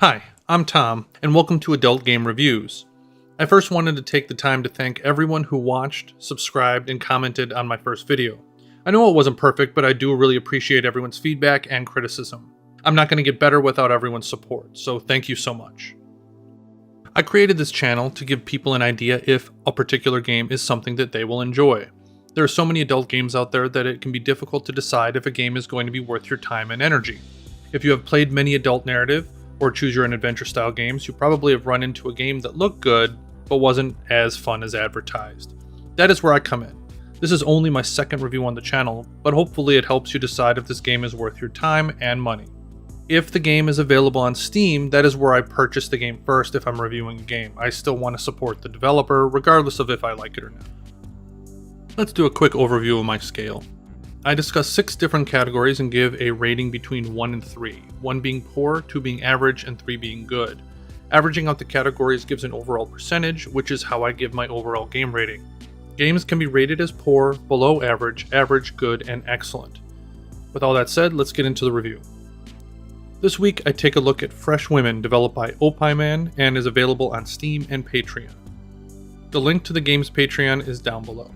Hi, I'm Tom, and welcome to Adult Game Reviews. I first wanted to take the time to thank everyone who watched, subscribed, and commented on my first video. I know it wasn't perfect, but I do really appreciate everyone's feedback and criticism. I'm not going to get better without everyone's support, so thank you so much. I created this channel to give people an idea if a particular game is something that they will enjoy. There are so many adult games out there that it can be difficult to decide if a game is going to be worth your time and energy. If you have played many adult narrative, or choose your own adventure style games, you probably have run into a game that looked good, but wasn't as fun as advertised. That is where I come in. This is only my second review on the channel, but hopefully it helps you decide if this game is worth your time and money. If the game is available on Steam, that is where I purchase the game first if I'm reviewing a game. I still want to support the developer, regardless of if I like it or not. Let's do a quick overview of my scale. I discuss 6 different categories and give a rating between 1 and 3, 1 being poor, 2 being average, and 3 being good. Averaging out the categories gives an overall percentage, which is how I give my overall game rating. Games can be rated as poor, below average, average, good, and excellent. With all that said, let's get into the review. This week I take a look at FreshWomen, developed by Opieman and is available on Steam and Patreon. The link to the game's Patreon is down below.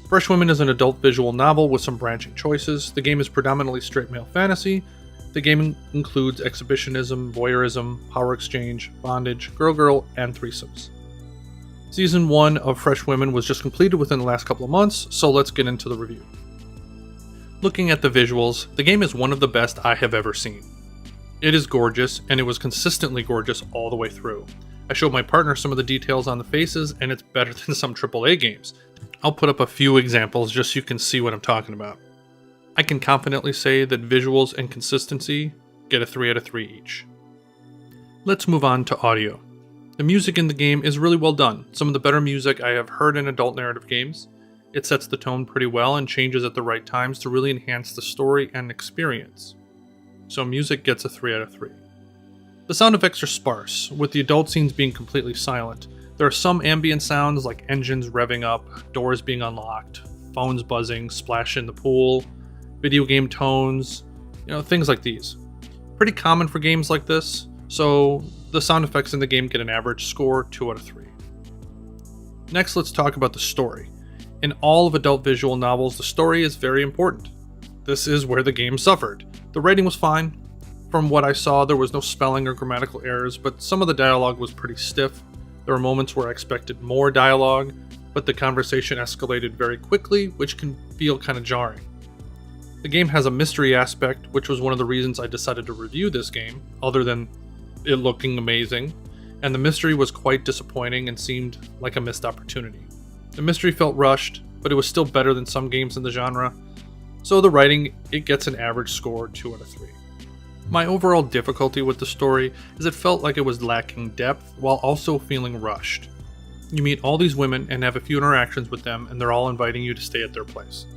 FreshWomen is an adult visual novel with some branching choices. The game is predominantly straight male fantasy. The game includes exhibitionism, voyeurism, power exchange, bondage, girl-girl, and threesomes. Season 1 of FreshWomen was just completed within the last couple of months, so let's get into the review. Looking at the visuals, the game is one of the best I have ever seen. It is gorgeous, and it was consistently gorgeous all the way through. I showed my partner some of the details on the faces, and it's better than some AAA games. I'll put up a few examples just so you can see what I'm talking about. I can confidently say that visuals and consistency get a 3 out of 3 each. Let's move on to audio. The music in the game is really well done, some of the better music I have heard in adult narrative games. It sets the tone pretty well and changes at the right times to really enhance the story and experience. So music gets a 3 out of 3. The sound effects are sparse, with the adult scenes being completely silent. There are some ambient sounds like engines revving up, doors being unlocked, phones buzzing, splash in the pool, video game tones, things like these. Pretty common for games like this, so the sound effects in the game get an average score, 2 out of 3. Next, let's talk about the story. In all of adult visual novels, the story is very important. This is where the game suffered. The writing was fine. From what I saw, there was no spelling or grammatical errors, but some of the dialogue was pretty stiff. There were moments where I expected more dialogue, but the conversation escalated very quickly, which can feel kind of jarring. The game has a mystery aspect, which was one of the reasons I decided to review this game, other than it looking amazing, and the mystery was quite disappointing and seemed like a missed opportunity. The mystery felt rushed, but it was still better than some games in the genre, so the writing, it gets an average score, 2 out of 3. My overall difficulty with the story is it felt like it was lacking depth while also feeling rushed. You meet all these women and have a few interactions with them, and they're all inviting you to stay at their place.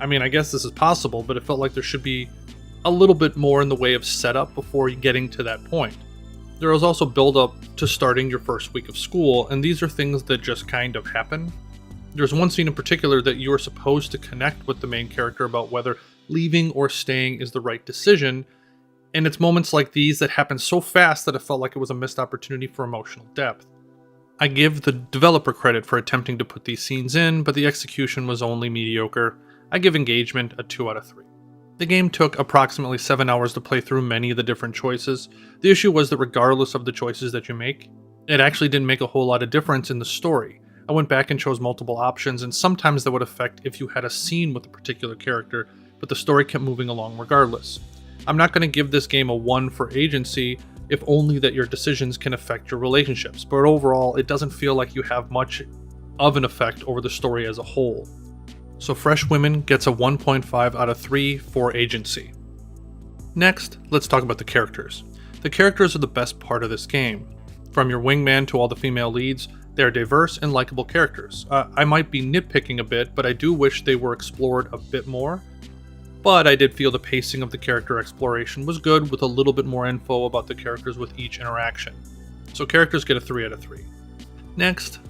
I mean, I guess this is possible, but it felt like there should be a little bit more in the way of setup before getting to that point. There was also build up to starting your first week of school, and these are things that just kind of happen. There's one scene in particular that you are supposed to connect with the main character about whether leaving or staying is the right decision, and it's moments like these that happen so fast that it felt like it was a missed opportunity for emotional depth. I give the developer credit for attempting to put these scenes in, but the execution was only mediocre. I give engagement a 2 out of 3. The game took approximately 7 hours to play through many of the different choices. The issue was that regardless of the choices that you make, it actually didn't make a whole lot of difference in the story. I went back and chose multiple options, and sometimes that would affect if you had a scene with a particular character, but the story kept moving along regardless. I'm not going to give this game a 1 for agency, if only that your decisions can affect your relationships, but overall it doesn't feel like you have much of an effect over the story as a whole. So FreshWomen gets a 1.5 out of 3 for agency. Next, let's talk about the characters. The characters are the best part of this game. From your wingman to all the female leads, they are diverse and likable characters. I might be nitpicking a bit, but I do wish they were explored a bit more. But I did feel the pacing of the character exploration was good, with a little bit more info about the characters with each interaction. So characters get a 3 out of 3. Next,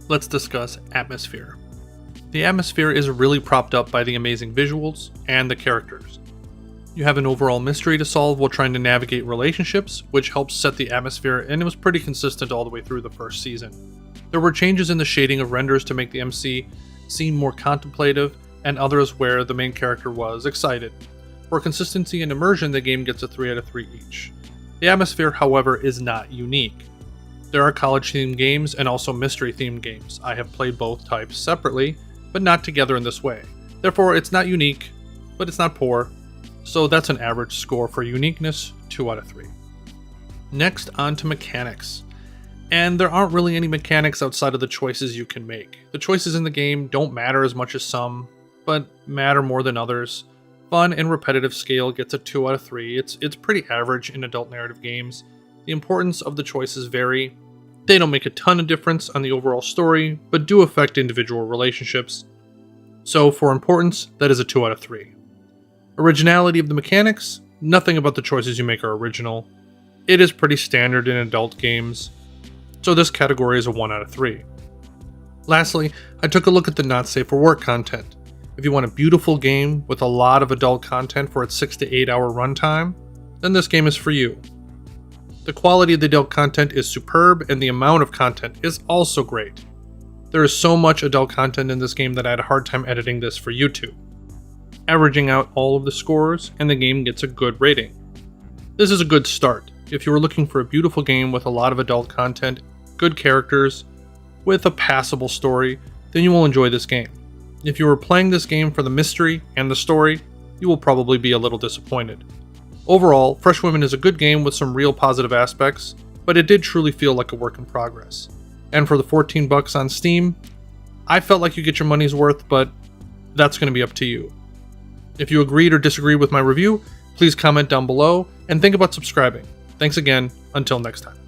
let's discuss atmosphere. The atmosphere is really propped up by the amazing visuals and the characters. You have an overall mystery to solve while trying to navigate relationships, which helps set the atmosphere, and it was pretty consistent all the way through the first season. There were changes in the shading of renders to make the MC seem more contemplative, and others where the main character was excited. For consistency and immersion, the game gets a 3 out of 3 each. The atmosphere, however, is not unique. There are college-themed games and also mystery-themed games. I have played both types separately, but not together in this way. Therefore, it's not unique, but it's not poor, so that's an average score for uniqueness, 2 out of 3. Next, on to mechanics. And there aren't really any mechanics outside of the choices you can make. The choices in the game don't matter as much as some, but matter more than others. Fun and repetitive scale gets a 2 out of 3. It's pretty average in adult narrative games. The importance of the choices vary. They don't make a ton of difference on the overall story, but do affect individual relationships. So for importance, that is a 2 out of 3. Originality of the mechanics, nothing about the choices you make are original. It is pretty standard in adult games, so this category is a 1 out of 3. Lastly, I took a look at the not safe for work content. If you want a beautiful game with a lot of adult content for its 6 to 8 hour runtime, then this game is for you. The quality of the adult content is superb, and the amount of content is also great. There is so much adult content in this game that I had a hard time editing this for YouTube. Averaging out all of the scores, and the game gets a good rating. This is a good start. If you are looking for a beautiful game with a lot of adult content, good characters, with a passable story, then you will enjoy this game. If you are playing this game for the mystery and the story, you will probably be a little disappointed. Overall, FreshWomen is a good game with some real positive aspects, but it did truly feel like a work in progress. And for the $14 on Steam, I felt like you get your money's worth, but that's going to be up to you. If you agreed or disagreed with my review, please comment down below and think about subscribing. Thanks again, until next time.